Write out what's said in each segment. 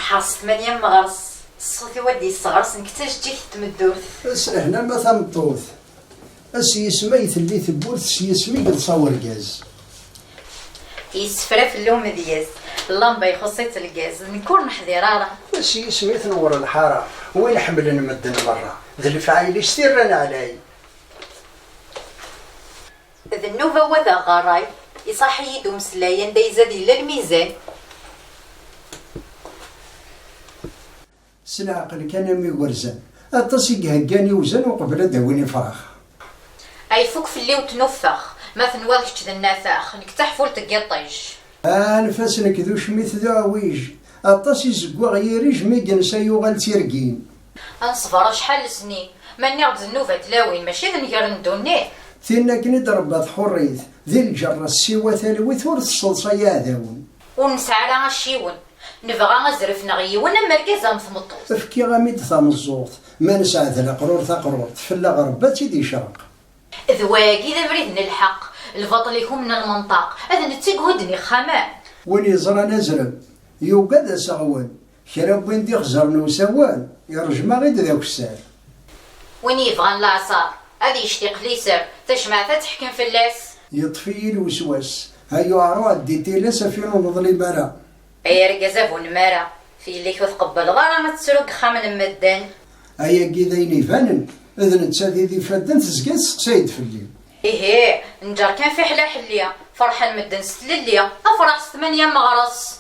حرص 8 مغرس الصوت يودي الصغرس نكتاج جيت تمدوث هنا ما ثمطوث اسي سمي ثلي ثبورث سي سمي قد صور جاز يسفرا في اللوم دياز اللمبه يخصيت الجاز نكور نحذي راه اسي سمي تنور الحاره وين حمل نمدن برا ذا الفعايل يستير انا علي ذا النوفا وذا غراي يصحي يدو مسلايا دا يزاد الى الميزان سلعقل كان مي ورزان اتصي هكاني وزن وقبل داويني فراخ اي فوق في اللي وتنفخ ما تنواضش ذا النافاخ نكتح فول تقطيش نفاسنك ذو شميث ذو عويج اتصي زقوا غيريج مي جنسا يوغال تيرقين انصفر شحال سنين ماني عبد النوفا تلاوين ماشي ذا نقر ندوني ثينا كني ضربات حريث ذي الجرة السيوة ثالوث ورث الصلصة يا ذاون ونسعى لها الشيون نبغى نزرف نغي وانا مركزة مثمطوط افكي غاميد ثامزوط ما نسعى ذا قرور ثقرور تفلا غربة تيدي شرق ذواقي ذا بريدن الحق البطل يكون من المنطق هذا نتقهدني خمان وني زرا نزرب يوقد سغوان شرب وين دي خزرنا وسوان يرجم غيد ذاك السار وين يبغى العصار هذا يشتيق لي سر تجمع تحكم في اللاس يطفي الوسواس هايو عروض دي تيلاس في نوضلي برا اي رقزة بونمارا في اللي تقبل غارة ما تسرق خامن المدن ايا كيدايني فانن اذن تسادي ذي فدن تسقى سقسايد في الليل ايه نجار كان في حلا حلية فرحة المدن ستللية افرح 8 مغرس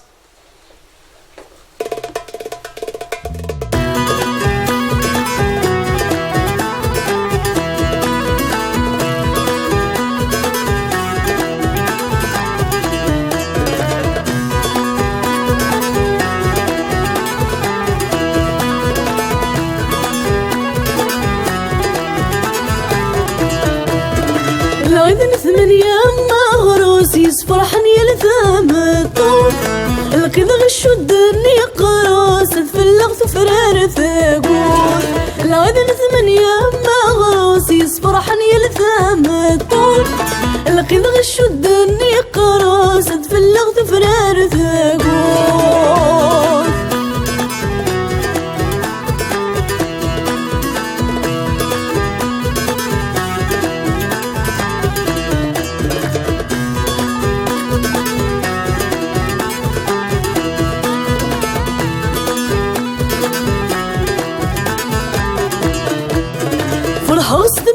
إذن 8 مغروس يسفرحني لثام الطوف الكذا غشو الدني قروس تفلغ تفرار ثقول لا إذن 8 مغروس يسفرحني لثام الطوف الكذا غشو الدني قروس تفلغ تفرار ثقول فرحوس 8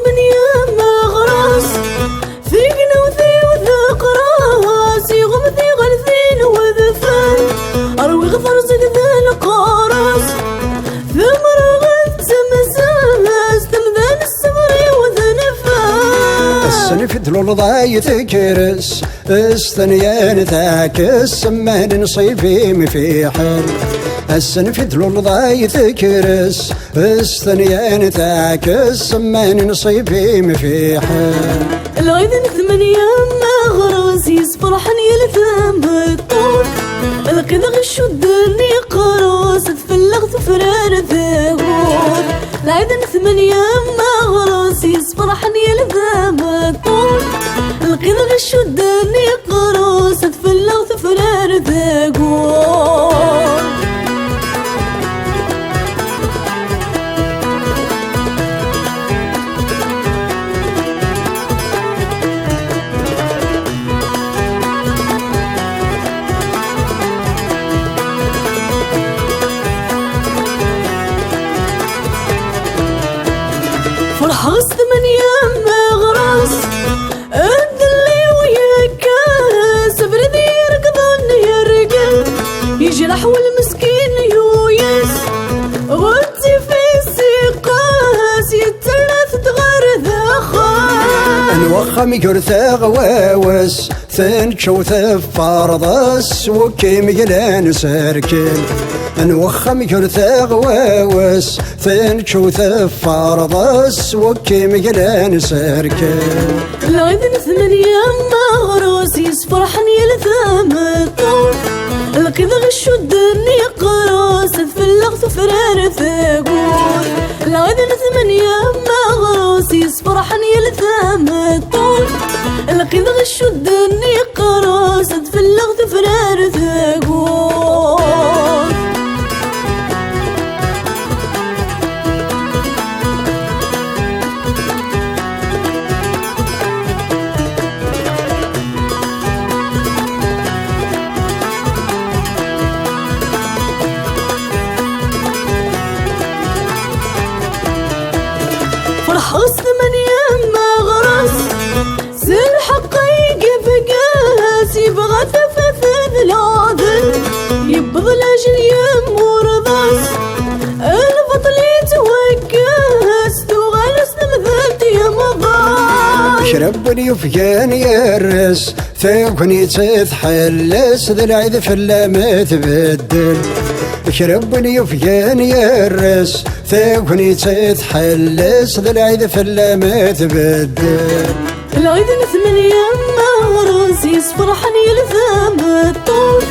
مغراس في قنوثي وثاق راسي غمثي غلثين وذفان اروي غفر زقذا القراص ثم رغد تمزاز تمذان السمري وذنفان السنف دلول ضايث كرس الثنيان ذاك سمان نصيبي مفيحل السنف دلول ضايث كرس الثنيان ذاك السمان نصيبي مفيحل العيدن 8 مغراس يسفرحني لثام الطول الكذا غشو الدني قراص تفلغ تفرار ثقول العيدن 8 مغراس يسفرحني لثام الطول الكذا غشو الدني قراص تفلغ تفرار ثقول فرحوس 8 مغراس الدلي ويكاس بردي يرقضن يرقل يجرح والمسكين يويس غدي في السقاس يترث تغرد خاس الوخم يرثى غواوس ثنشو ثفارضس وكيم يلان سركل نوخم يرثى غواوس ثنشو ثفارضس وكيم يلان سركل العيدن 8 مغروس يسفرحني لثام الطول الكذا غشو الدني قراص تفلغ تفرار ثقول العيدن 8 مغروس يسفرحني لثام الطول الكذا غشو الدني قراص تفلغ تفرار ثقول حغس 8 مغرس سل حقيقي بقاس يبغى ثفث ذلاذل يبغى لاجل يمور ضاس البطل يتوقس تغلس مثلت يا مضاس شربني وفيان يرس ثوبني تتحلس ذا العيد فلا ما تبدل شربني وفيان يرس ثوبني تتحلس ذا العيد فلا ما تبدل العيد 8 مغرس يصفرحن يلثم الطول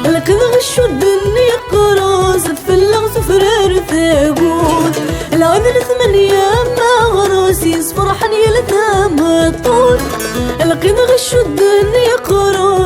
لكن غشو الدنيا قراص تفلغ سفرار ثقول العيد 8 مغرس يصفرحن يلثم الطول لكن غشو الدنيا قراص